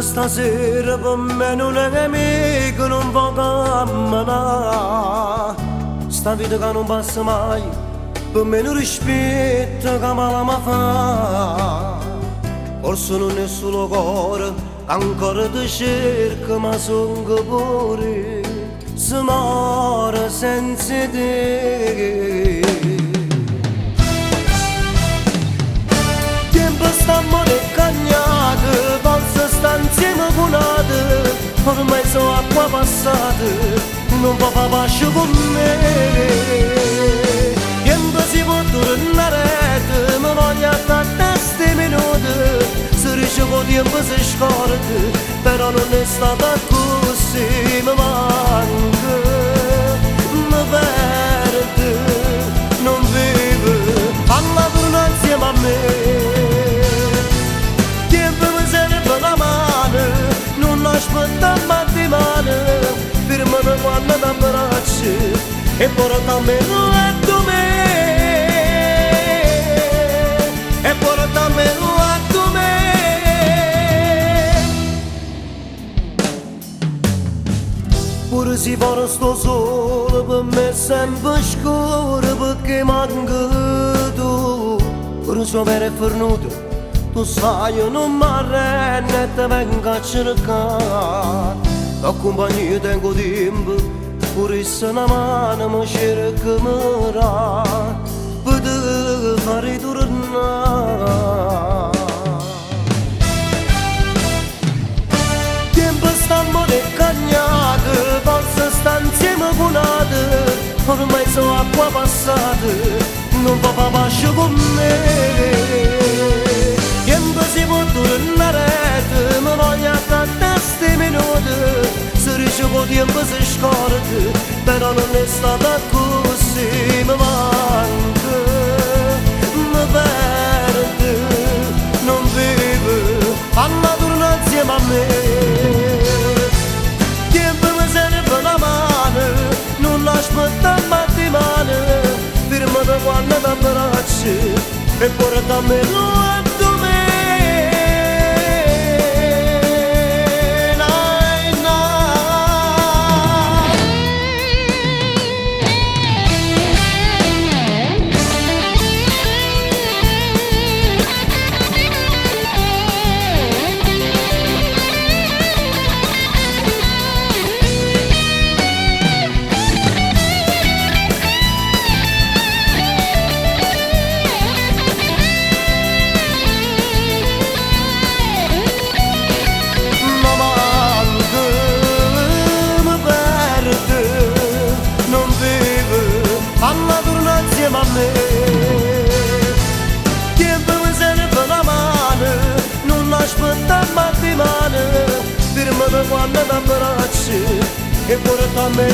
stasera per me non è amico, non può camminare. Sta vita che non passa mai, per me non rispetta che male mi fa. Forse non è solo cuore, ancora ti cerca, ma son che pure si muore senza te. Tempo stiamo cagnati, forse sta insieme punate, ormai sono acqua passate, non può far pace con me. Tempo si può tornare, ma voglio a testa minuti, se riesce con tempo si scorda, però non è stata così, mi manca, mi perde, non vive, alla torna insieme a me. Aspetta mattimana, firmano quando ti abbracci e portami a me, e portami a me. Pure se pare sto solo, per me è sempre scuro perché manca tu. Pure se avere fornuto, tu sai io non mi arrendo e ti vengo a cercare. Da compagnia tengo tempo, pure se una mano mi cerca mi dà, per te fare tornare. Tempo stiamo cagnati, forse sta insieme punate, ormai sono acqua passate, non può far pace con me. Tempo si può tornare, ma voglio a testa minuti, se riesce con tempo si scorda, però non è stata così, mi manca, mi perde, non vive, alla torna insieme a me. Tempo mi serve una mano, non aspetta mattimana, firmati quando ti abbracci e portami a me. A me. Tempo mi serve una mano, non aspetta mattimana, firmati quando ti abbracci e portami